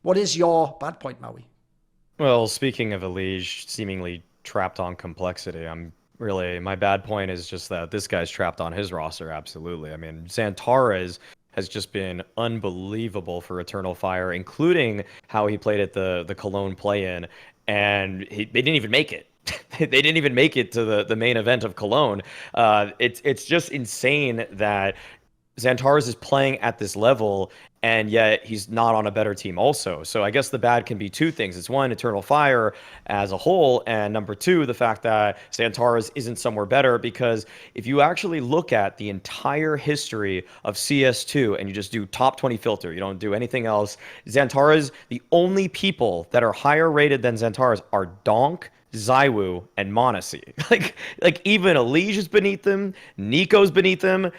What is your bad point, Maui? Well, speaking of Elige seemingly trapped on complexity, my bad point is just that this guy's trapped on his roster, absolutely. I mean, Xantares has just been unbelievable for Eternal Fire, including how he played at the Cologne play-in, and they didn't even make it. They didn't even make it to the main event of Cologne. It's just insane that Xantares is playing at this level, and yet he's not on a better team also. So I guess the bad can be two things. It's one, Eternal Fire as a whole, and number two, the fact that Xantares isn't somewhere better, because if you actually look at the entire history of CS2 and you just do top 20 filter, you don't do anything else, Xantares, the only people that are higher rated than Xantares are Donk, Zaiwu, and Monacy. Like even Elige is beneath them, Nico's beneath them,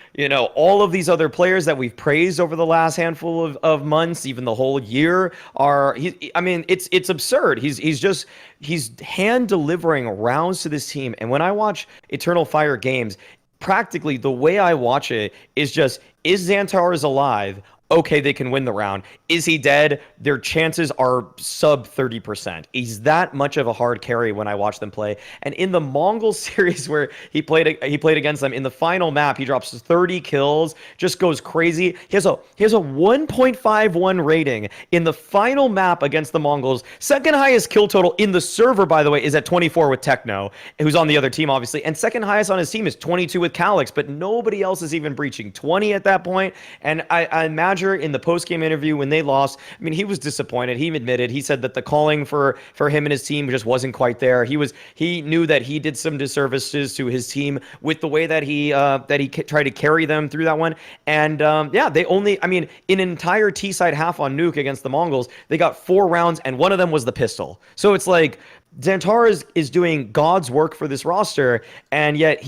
all of these other players that we've praised over the last handful of months, even the whole year, I mean, it's absurd. He's hand delivering rounds to this team. And when I watch Eternal Fire games, practically the way I watch it is just, is Xantares alive? Okay, they can win the round. Is he dead? Their chances are sub 30%. He's that much of a hard carry when I watch them play. And in the Mongol series where he played against them, in the final map, he drops 30 kills, just goes crazy. He has a 1.51 rating in the final map against the Mongols. Second highest kill total in the server, by the way, is at 24 with Techno, who's on the other team, obviously. And second highest on his team is 22 with Calyx, but nobody else is even breaching 20 at that point. And I imagine in the post-game interview when they lost, I mean, he was disappointed. He admitted, he said that the calling for him and his team just wasn't quite there. He knew that he did some disservices to his team with the way that he tried to carry them through that one. And yeah, I mean, in an entire T-side half on Nuke against the Mongols, they got 4 rounds, and one of them was the pistol. So it's like, Xantares is doing God's work for this roster, and yet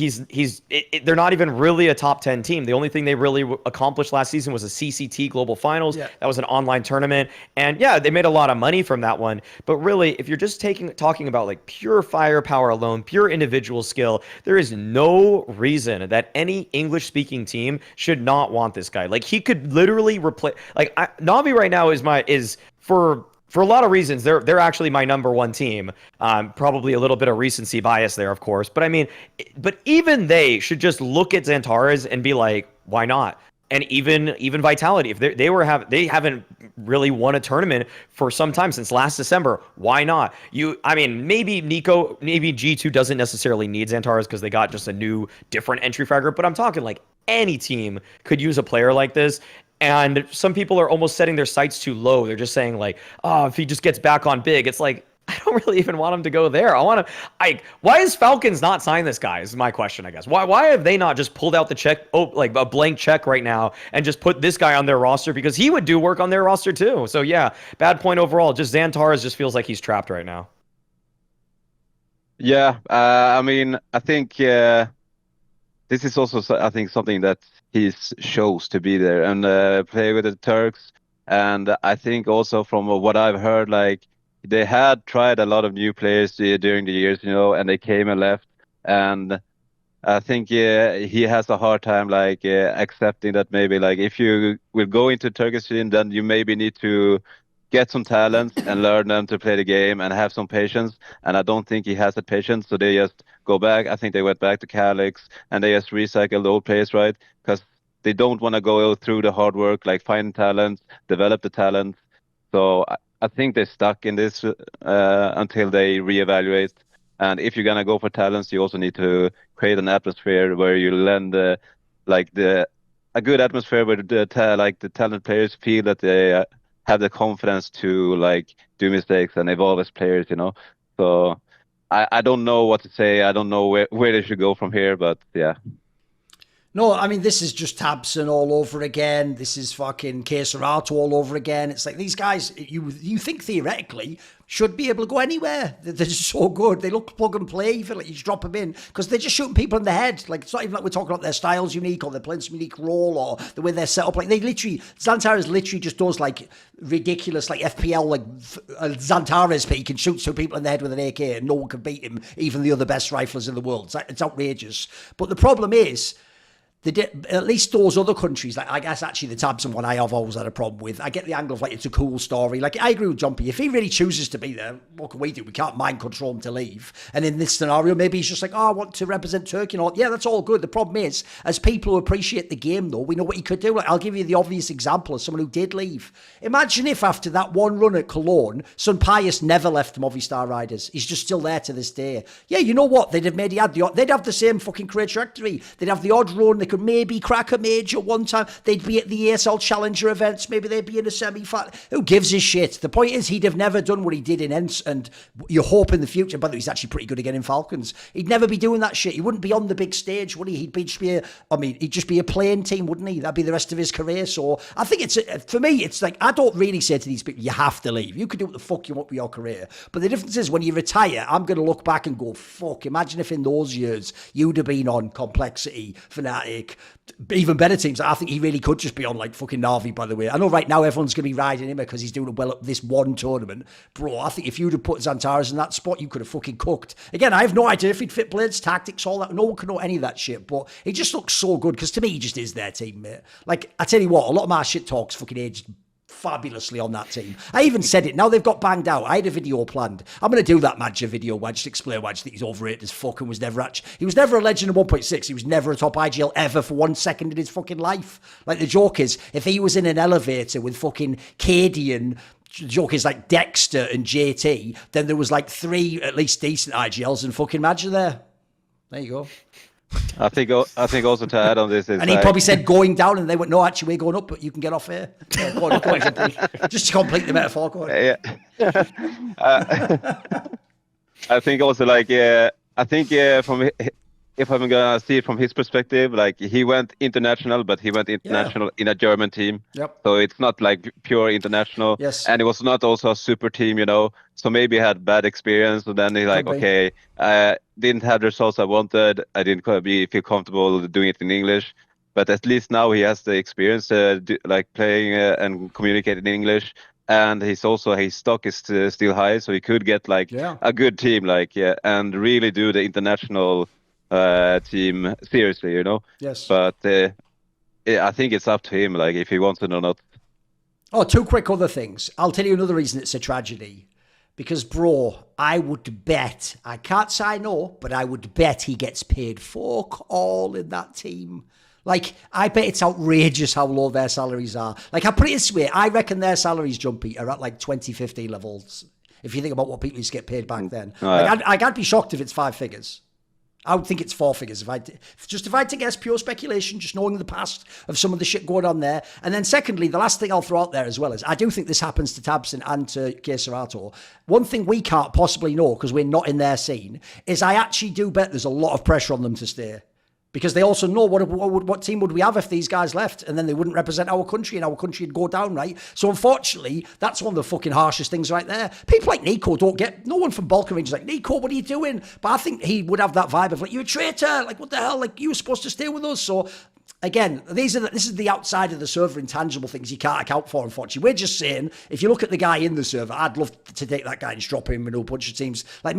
they're not even really a top 10 team. The only thing they really accomplished last season was a CCT Global Finals. Yeah. That was an online tournament, and yeah, they made a lot of money from that one. But really, if you're just talking about like pure firepower alone, pure individual skill, there is no reason that any English-speaking team should not want this guy. Like he could literally replace. Like Navi right now is for a lot of reasons, they're actually my number one team. Probably a little bit of recency bias there, of course. But I mean, but even they should just look at Xantares and be like, why not? And even Vitality, if they haven't really won a tournament for some time since last December. Why not? I mean, maybe G2 doesn't necessarily need Xantares because they got just a new, different entry fragger. But I'm talking like any team could use a player like this. And some people are almost setting their sights too low. They're just saying like, oh, if he just gets back on big, it's like, I don't really even want him to go there. Why is Falcons not sign this guy is my question, I guess. Why have they not just pulled out the check, like a blank check right now and just put this guy on their roster, because he would do work on their roster too. So yeah, bad point overall. Just Xantares just feels like he's trapped right now. Yeah, I mean, I think this is also, I think, something that he shows to be there and play with the Turks. And I think also from what I've heard, like they had tried a lot of new players during the years, and they came and left. And I think he has a hard time like accepting that maybe like if you will go into Turkish scene, then you maybe need to get some talents and learn them to play the game and have some patience. And I don't think he has that patience. So they just go back. I think they went back to Calyx and they just recycled old players, right? Because they don't want to go through the hard work, like find talent, develop the talent. So I think they're stuck in this until they reevaluate. And if you're gonna go for talents, you also need to create an atmosphere where you lend like the a good atmosphere where the talent players feel that they have the confidence to like do mistakes and evolve as players. So I don't know what to say. I don't know where they should go from here, but yeah. No, I mean, this is just Tabson all over again. This is fucking Keserato all over again. It's like these guys, you think theoretically, should be able to go anywhere. They're just so good. They look plug and play. You feel like you just drop them in because they're just shooting people in the head. Like, it's not even like we're talking about their style's unique or they're playing some unique role or the way they're set up. Like, Xantares literally just does like ridiculous, like FPL, like Xantares peak and shoots two people in the head with an AK and no one can beat him, even the other best riflers in the world. It's outrageous. But the problem is, at least those other countries, like I guess actually the Tabson one I have always had a problem with. I get the angle of like it's a cool story. Like I agree with Jumpy. If he really chooses to be there, what can we do? We can't mind control him to leave. And in this scenario, maybe he's just like, oh, I want to represent Turkey and all. Yeah, that's all good. The problem is, as people who appreciate the game though, we know what he could do. Like I'll give you the obvious example of someone who did leave. Imagine if after that one run at Cologne, Son Pius never left Movistar Riders. He's just still there to this day. Yeah, you know what? They'd have the same fucking career trajectory. They'd have the odd run. They could maybe crack a major one time. They'd be at the ESL Challenger events. Maybe they'd be in a semi-final. Who gives a shit? The point is, he'd have never done what he did in Ents, and you hope in the future. By the way, he's actually pretty good again in Falcons. He'd never be doing that shit. He wouldn't be on the big stage, would he? He'd just be a playing team, wouldn't he? That'd be the rest of his career. So I think for me, it's like I don't really say to these people, you have to leave. You can do what the fuck you want with your career. But the difference is, when you retire, I'm going to look back and go, fuck. Imagine if in those years you'd have been on Complexity, Fnatic, even better teams. I think he really could just be on like fucking Navi, by the way. I know right now everyone's going to be riding him because he's doing well at this one tournament. Bro, I think if you'd have put Xantares in that spot, you could have fucking cooked. Again, I have no idea if he'd fit Blades, tactics, all that. No one can know any of that shit, but he just looks so good because to me, he just is their teammate. Like, I tell you what, a lot of my shit talks fucking aged fabulously on that team. I even said it. Now they've got banged out. I had a video planned. I'm going to do that Madja video where I just explain why I just think he's overrated as fuck and he was never a legend of 1.6. He was never a top IGL ever for 1 second in his fucking life. Like the joke is, if he was in an elevator with fucking Cadian, the joke is like Dexter and JT, then there was like 3 at least decent IGLs and fucking Madja there. There you go. I think also to add on this is, and he probably said going down, and they went, no, actually we're going up, but you can get off here. Yeah, go on, just to complete the metaphor. Go on. Yeah. I think also like from, if I'm gonna see it from his perspective, like he went international, but he went international in a German team. Yep. So it's not like pure international. Yes. And it was not also a super team, So maybe he had bad experience, and then he's like, okay, didn't have the results I wanted. I didn't feel comfortable doing it in English. But at least now he has the experience, like playing and communicating in English. And his stock is still high, so he could get like a good team, and really do the international team seriously, Yes. But I think it's up to him, like if he wants it or not. Oh, 2 quick other things. I'll tell you another reason it's a tragedy. Because, bro, I would bet, I can't say no, but I would bet he gets paid fuck all in that team. Like, I bet it's outrageous how low their salaries are. Like, I put it this way, I reckon their salaries, Jumpy, are at like 2015 levels. If you think about what people used to get paid back then. I'd be shocked if it's 5 figures. I would think it's 4 figures if I had to guess, pure speculation, just knowing the past of some of the shit going on there. And then secondly, the last thing I'll throw out there as well is I do think this happens to Tabson and to Keserato. One thing we can't possibly know because we're not in their scene is I actually do bet there's a lot of pressure on them to stay. Because they also know what team would we have if these guys left, and then they wouldn't represent our country, and our country would go down, right? So unfortunately, that's one of the fucking harshest things right there. People like Nico don't get, no one from Balkan Range is like, Nico, what are you doing? But I think he would have that vibe of like, you're a traitor, like what the hell, like you were supposed to stay with us. So again, this is the outside of the server intangible things you can't account for, unfortunately. We're just saying, if you look at the guy in the server, I'd love to take that guy and drop him in a bunch of teams. Like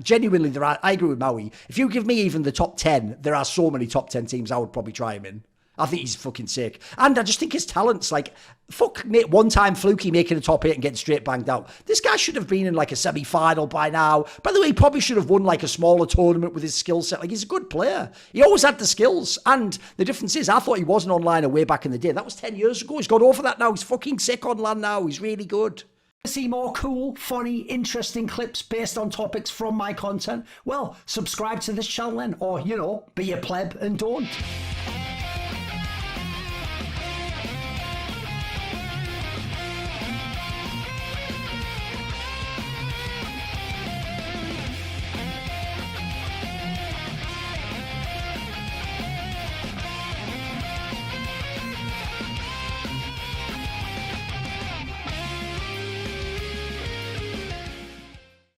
genuinely, I agree with Maui. If you give me even the top 10, there are so many top 10 teams I would probably try him in. I think he's fucking sick. And I just think his talent's like, fuck, one time fluky making a top 8 and getting straight banged out. This guy should have been in like a semi-final by now. By the way, he probably should have won like a smaller tournament with his skill set. Like, he's a good player. He always had the skills. And the difference is, I thought he wasn't online way back in the day. That was 10 years ago. He's got over that now. He's fucking sick online now. He's really good. See more cool, funny, interesting clips based on topics from my content? Well, subscribe to this channel then, or, be a pleb and don't.